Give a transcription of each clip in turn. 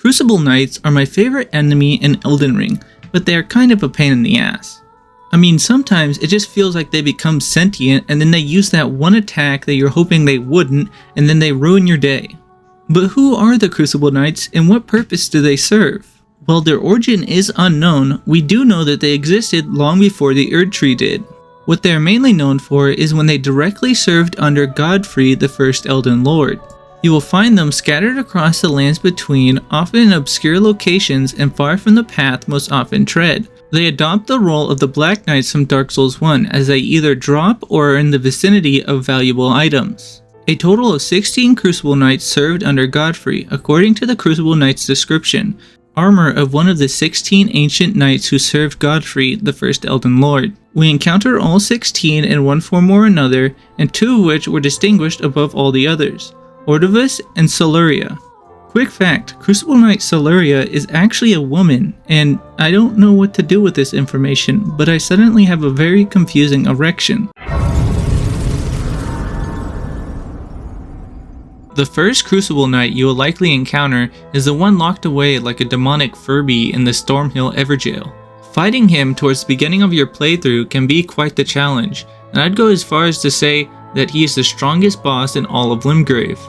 Crucible Knights are my favorite enemy in Elden Ring, but they are kind of a pain in the ass. I mean, sometimes it just feels like they become sentient and then they use that one attack that you're hoping they wouldn't, and then they ruin your day. But who are the Crucible Knights and what purpose do they serve? While their origin is unknown, we do know that they existed long before the Erd Tree did. What they are mainly known for is when they directly served under Godfrey, the first Elden Lord. You will find them scattered across the lands between, often in obscure locations and far from the path most often tread. They adopt the role of the Black Knights from Dark Souls 1 as they either drop or are in the vicinity of valuable items. A total of 16 Crucible Knights served under Godfrey, according to the Crucible Knights description. Armor of one of the 16 ancient knights who served Godfrey, the first Elden Lord. We encounter all 16 in one form or another, and 2 of which were distinguished above all the others. Ordovus and Soluria. Quick fact, Crucible Knight Soluria is actually a woman, and I don't know what to do with this information, but I suddenly have a very confusing erection. The first Crucible Knight you will likely encounter is the one locked away like a demonic Furby in the Stormhill Everjail. Fighting him towards the beginning of your playthrough can be quite the challenge, and I'd go as far as to say that he is the strongest boss in all of Limgrave.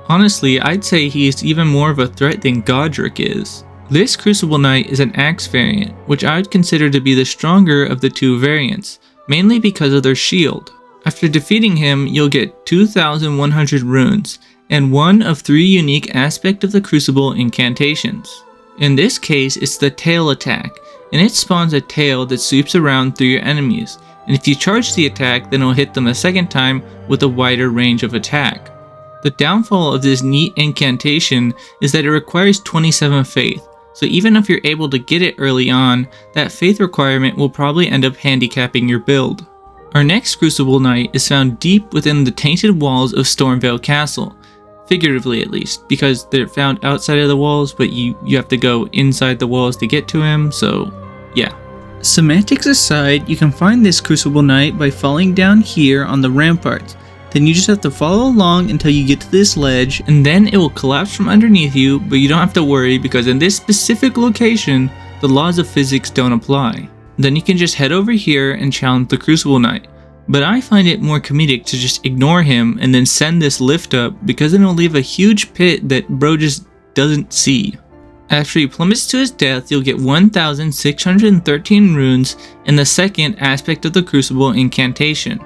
Honestly, I'd say he is even more of a threat than Godric is. This Crucible Knight is an axe variant, which I would consider to be the stronger of the 2 variants, mainly because of their shield. After defeating him, you'll get 2,100 runes, and 1 of 3 unique Aspect of the Crucible incantations. In this case, it's the tail attack, and it spawns a tail that sweeps around through your enemies, and if you charge the attack, then it'll hit them a second time with a wider range of attack. The downfall of this neat incantation is that it requires 27 faith, so even if you're able to get it early on, that faith requirement will probably end up handicapping your build. Our next Crucible Knight is found deep within the tainted walls of Stormveil Castle, figuratively at least, because they're found outside of the walls, but you have to go inside the walls to get to him, so yeah. Semantics aside, you can find this Crucible Knight by falling down here on the ramparts. Then you just have to follow along until you get to this ledge, and then it will collapse from underneath you, but you don't have to worry because in this specific location, the laws of physics don't apply. Then you can just head over here and challenge the Crucible Knight. But I find it more comedic to just ignore him and then send this lift up because then it'll leave a huge pit that bro just doesn't see. After he plummets to his death, you'll get 1,613 runes in the second Aspect of the Crucible incantation.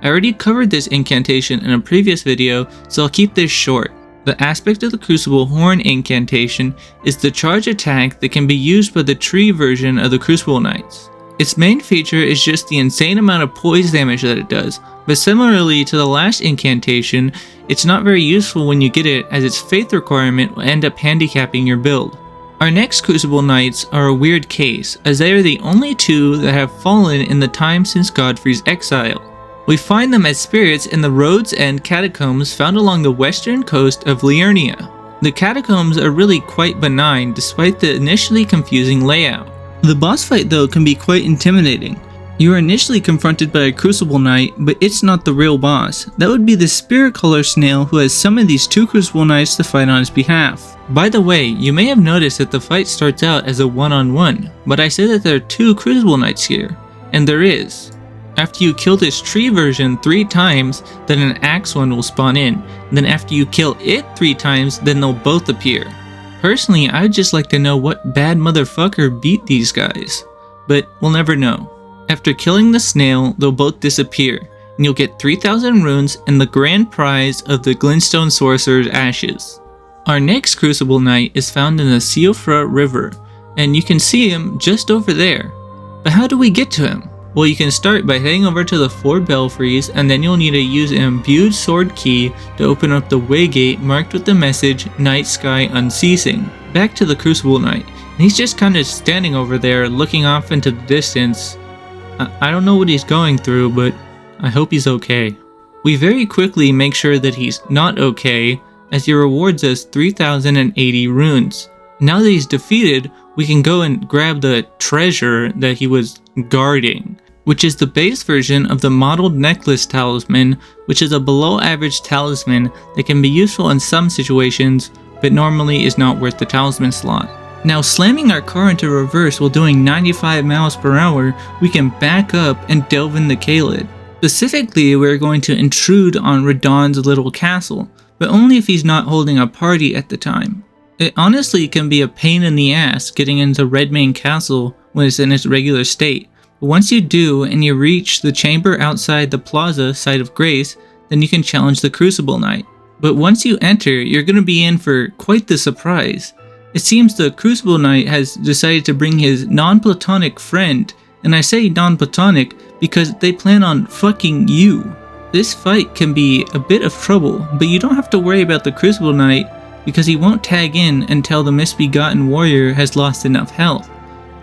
I already covered this incantation in a previous video, so I'll keep this short. The Aspect of the Crucible Horn incantation is the charge attack that can be used by the tree version of the Crucible Knights. Its main feature is just the insane amount of poise damage that it does, but similarly to the last incantation, it's not very useful when you get it as its faith requirement will end up handicapping your build. Our next Crucible Knights are a weird case, as they are the only 2 that have fallen in the time since Godfrey's exile. We find them as spirits in the Road's End catacombs found along the western coast of Liurnia. The catacombs are really quite benign despite the initially confusing layout. The boss fight though can be quite intimidating. You are initially confronted by a Crucible Knight, but it's not the real boss. That would be the Spirit Color Snail who has summoned these 2 Crucible Knights to fight on his behalf. By the way, you may have noticed that the fight starts out as a one-on-one, but I said that there are 2 Crucible Knights here, and there is. After you kill this tree version 3 times, then an axe one will spawn in. Then after you kill it 3 times, then they'll both appear. Personally, I'd just like to know what bad motherfucker beat these guys, but we'll never know. After killing the snail, they'll both disappear, and you'll get 3,000 runes and the grand prize of the Glintstone Sorcerer's Ashes. Our next Crucible Knight is found in the Siofra River, and you can see him just over there. But how do we get to him? Well, you can start by heading over to the 4 belfries, and then you'll need to use an imbued sword key to open up the waygate marked with the message Night Sky Unceasing. Back to the Crucible Knight, and he's just kind of standing over there looking off into the distance. I don't know what he's going through, but I hope he's okay. We very quickly make sure that he's not okay, as he rewards us 3,080 runes. Now that he's defeated, we can go and grab the treasure that he was guarding, which is the base version of the Mottled Necklace Talisman, which is a below average talisman that can be useful in some situations, but normally is not worth the talisman slot. Now, slamming our car into reverse while doing 95 miles per hour, we can back up and delve into Caelid. Specifically, we're going to intrude on Radahn's little castle, but only if he's not holding a party at the time. It honestly can be a pain in the ass getting into Redmane Castle when it's in its regular state, but once you do and you reach the chamber outside the plaza site of Grace, then you can challenge the Crucible Knight. But once you enter, you're going to be in for quite the surprise. It seems the Crucible Knight has decided to bring his non-platonic friend, and I say non-platonic because they plan on fucking you. This fight can be a bit of trouble, but you don't have to worry about the Crucible Knight because he won't tag in until the Misbegotten Warrior has lost enough health.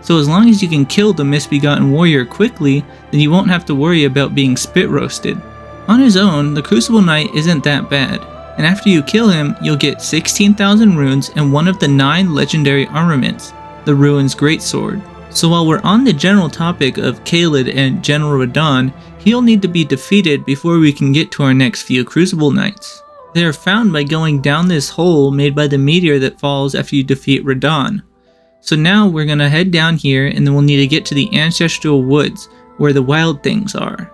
So as long as you can kill the Misbegotten Warrior quickly, then you won't have to worry about being spit roasted. On his own, the Crucible Knight isn't that bad, and after you kill him, you'll get 16,000 runes and one of the 9 legendary armaments, the Ruin's Greatsword. So while we're on the general topic of Caelid and General Radahn, he'll need to be defeated before we can get to our next few Crucible Knights. They are found by going down this hole made by the meteor that falls after you defeat Radahn. So now we're gonna head down here and then we'll need to get to the Ancestral Woods where the wild things are.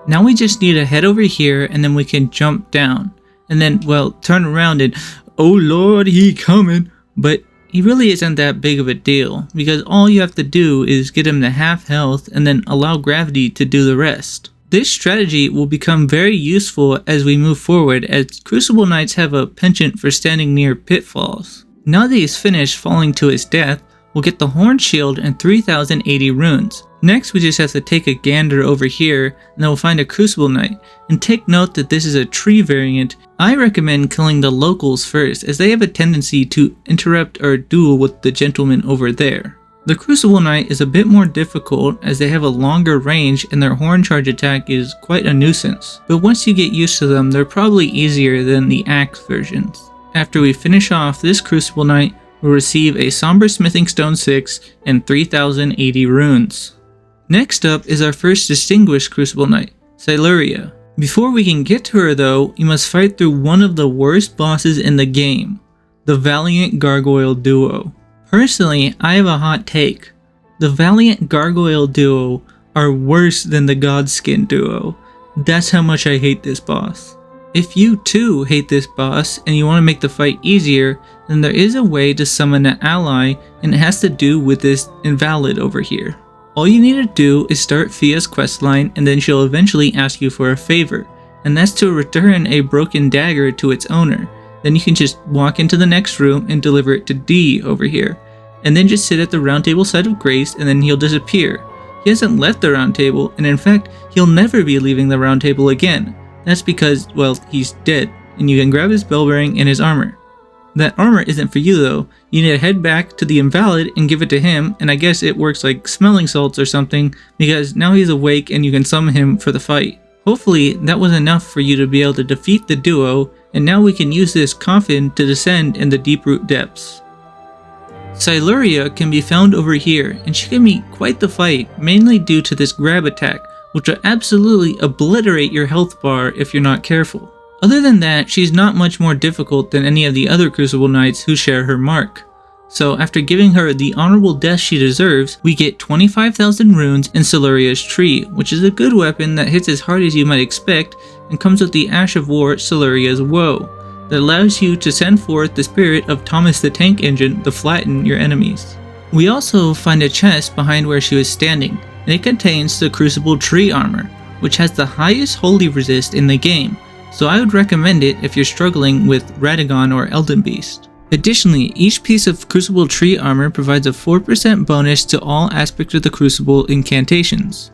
Now we just need to head over here and then we can jump down. And then, well, turn around and, oh lord, he coming. But he really isn't that big of a deal, because all you have to do is get him to half health and then allow gravity to do the rest. This strategy will become very useful as we move forward, as Crucible Knights have a penchant for standing near pitfalls. Now that he's finished falling to his death, we'll get the Horn Shield and 3080 runes. Next, we just have to take a gander over here, and then we'll find a Crucible Knight. And take note that this is a tree variant. I recommend killing the locals first, as they have a tendency to interrupt or duel with the gentleman over there. The Crucible Knight is a bit more difficult, as they have a longer range and their horn charge attack is quite a nuisance. But once you get used to them, they're probably easier than the axe versions. After we finish off this Crucible Knight, we'll receive a Somber Smithing Stone 6 and 3080 runes. Next up is our first distinguished Crucible Knight, Siluria. Before we can get to her though, you must fight through one of the worst bosses in the game, the Valiant Gargoyle Duo. Personally, I have a hot take. The Valiant Gargoyle Duo are worse than the Godskin Duo. That's how much I hate this boss. If you too hate this boss and you want to make the fight easier, then there is a way to summon an ally, and it has to do with this invalid over here. All you need to do is start Fia's questline, and then she'll eventually ask you for a favor, and that's to return a broken dagger to its owner. Then you can just walk into the next room and deliver it to D over here, and then just sit at the round table side of Grace, and then he'll disappear. He hasn't left the round table, and in fact, he'll never be leaving the round table again. That's because, well, he's dead, and you can grab his bell bearing and his armor. That armor isn't for you though. You need to head back to the invalid and give it to him, and I guess it works like smelling salts or something, because now he's awake and you can summon him for the fight. Hopefully that was enough for you to be able to defeat the duo, and now we can use this coffin to descend in the Deeproot depths. Siluria can be found over here, and she can meet quite the fight, mainly due to this grab attack, which will absolutely obliterate your health bar if you're not careful. Other than that, she's not much more difficult than any of the other Crucible Knights who share her mark. So after giving her the honorable death she deserves, we get 25,000 runes in Siluria's tree, which is a good weapon that hits as hard as you might expect and comes with the Ash of War, Siluria's Woe, that allows you to send forth the spirit of Thomas the Tank Engine to flatten your enemies. We also find a chest behind where she was standing, and it contains the Crucible Tree Armor, which has the highest holy resist in the game, so I would recommend it if you're struggling with Radagon or Elden Beast. Additionally, each piece of Crucible Tree Armor provides a 4% bonus to all aspects of the Crucible incantations.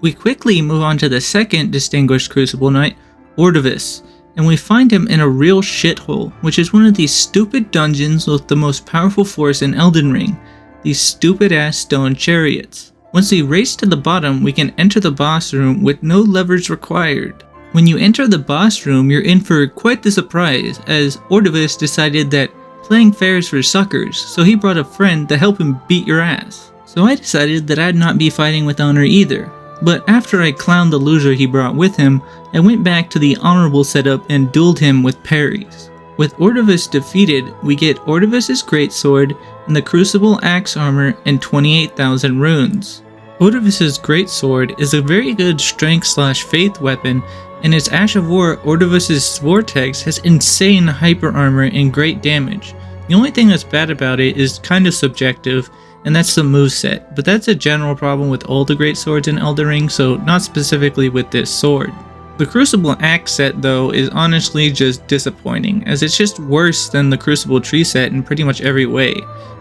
We quickly move on to the second distinguished Crucible Knight, Ordovis, and we find him in a real shithole, which is one of these stupid dungeons with the most powerful force in Elden Ring, these stupid ass stone chariots. Once we race to the bottom, we can enter the boss room with no levers required. When you enter the boss room, you're in for quite the surprise, as Ordovis decided that playing fair is for suckers, so he brought a friend to help him beat your ass. So I decided that I'd not be fighting with honor either, but after I clowned the loser he brought with him, I went back to the honorable setup and dueled him with parries. With Ordovis defeated, we get Ordovis' Greatsword and the Crucible Axe Armor and 28,000 runes. Ordovis' Greatsword is a very good strength/faith weapon, and its Ash of War Ordovis' Vortex has insane hyper armor and great damage. The only thing that's bad about it is kind of subjective, and that's the moveset, but that's a general problem with all the great swords in Elden Ring, so not specifically with this sword. The Crucible Axe set though is honestly just disappointing, as it's just worse than the Crucible Tree set in pretty much every way.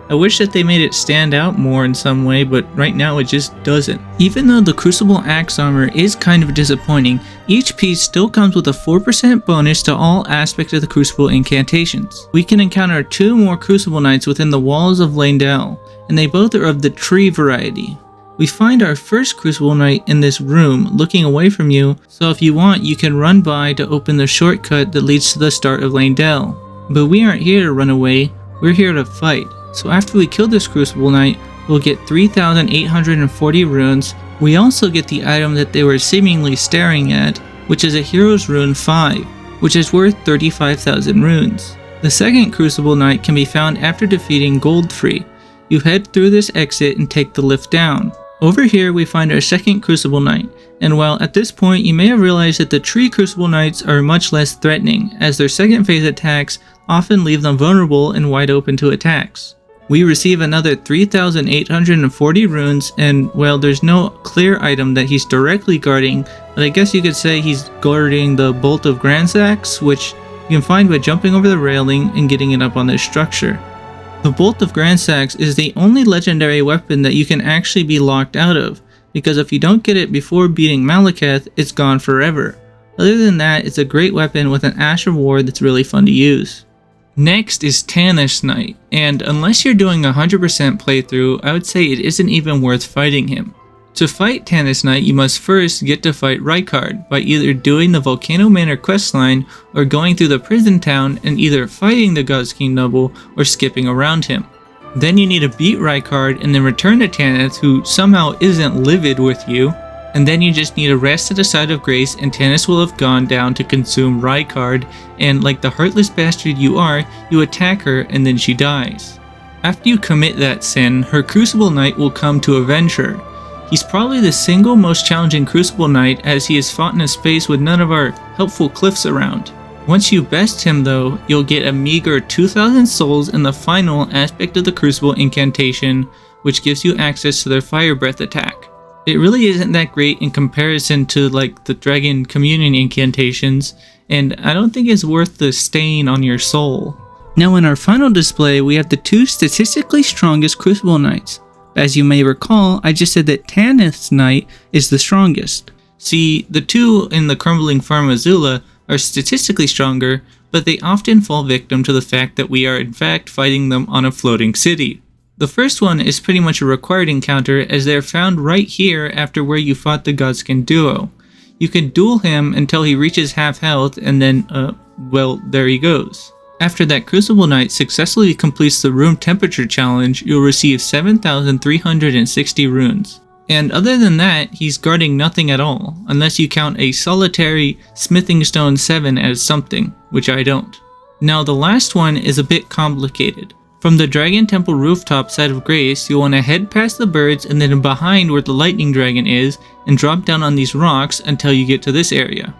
I wish that they made it stand out more in some way, but right now it just doesn't. Even though the Crucible Axe Armor is kind of disappointing, each piece still comes with a 4% bonus to all aspects of the Crucible incantations. We can encounter 2 more Crucible Knights within the walls of Leyndell, and they both are of the tree variety. We find our first Crucible Knight in this room looking away from you, so if you want you can run by to open the shortcut that leads to the start of Leyndell. But we aren't here to run away, we're here to fight. So after we kill this Crucible Knight, we'll get 3,840 runes. We also get the item that they were seemingly staring at, which is a Hero's Rune 5, which is worth 35,000 runes. The second Crucible Knight can be found after defeating Goldfree. You head through this exit and take the lift down. Over here we find our second Crucible Knight, and while at this point you may have realized that the tree Crucible Knights are much less threatening, as their second phase attacks often leave them vulnerable and wide open to attacks. We receive another 3,840 runes, and well, there's no clear item that he's directly guarding, but I guess you could say he's guarding the Bolt of Grandsax, which you can find by jumping over the railing and getting it up on this structure. The Bolt of Grandsax is the only legendary weapon that you can actually be locked out of, because if you don't get it before beating Malekith, it's gone forever. Other than that, it's a great weapon with an Ash of War that's really fun to use. Next is Tannis Knight, and unless you're doing a 100% playthrough, I would say it isn't even worth fighting him. To fight Tannis Knight, you must first get to fight Rykard by either doing the Volcano Manor questline or going through the prison town and either fighting the Gods King Noble or skipping around him. Then you need to beat Rykard and then return to Tannis, who somehow isn't livid with you, and then you just need to rest at the side of Grace and Tannis will have gone down to consume Rykard, and like the heartless bastard you are, you attack her and then she dies. After you commit that sin, her Crucible Knight will come to avenge her. He's probably the single most challenging Crucible Knight, as he is fought in a space with none of our helpful cliffs around. Once you best him though, you'll get a meager 2,000 souls in the final aspect of the Crucible incantation, which gives you access to their Fire Breath attack. It really isn't that great in comparison to like the Dragon Communion incantations, and I don't think it's worth the stain on your soul. Now in our final display, we have the 2 statistically strongest Crucible Knights. As you may recall, I just said that Tannis Knight is the strongest. See, the 2 in the Crumbling Farm Azula are statistically stronger, but they often fall victim to the fact that we are in fact fighting them on a floating city. The first one is pretty much a required encounter, as they're found right here after where you fought the Godskin duo. You can duel him until he reaches half health, and then, well, there he goes. After that Crucible Knight successfully completes the room temperature challenge, you'll receive 7,360 runes. And other than that, he's guarding nothing at all, unless you count a solitary Smithing Stone 7 as something, which I don't. Now the last one is a bit complicated. From the Dragon Temple rooftop side of Grace, you'll want to head past the birds and then behind where the Lightning Dragon is, and drop down on these rocks until you get to this area.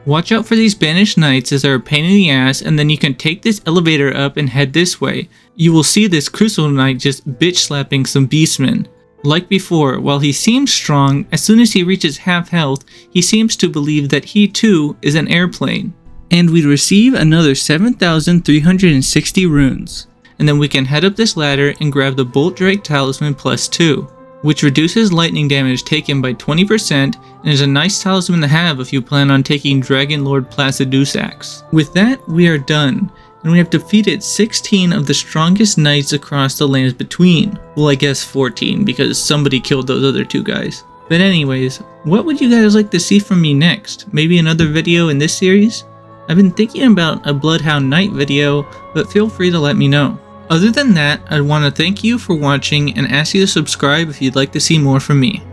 Watch out for these banished knights, as they're a pain in the ass, and then you can take this elevator up and head this way. You will see this Crucible Knight just bitch slapping some beastmen. Like before, while he seems strong, as soon as he reaches half health, he seems to believe that he too is an airplane. And we receive another 7,360 runes. And then we can head up this ladder and grab the Bolt Drake Talisman +2. Which reduces lightning damage taken by 20% and is a nice talisman to have if you plan on taking Dragon Lord Placidusax. With that, we are done, and we have defeated 16 of the strongest knights across the lands between. Well, I guess 14, because somebody killed those other 2 guys. But anyways, what would you guys like to see from me next? Maybe another video in this series? I've been thinking about a Bloodhound Knight video, but feel free to let me know. Other than that, I'd want to thank you for watching and ask you to subscribe if you'd like to see more from me.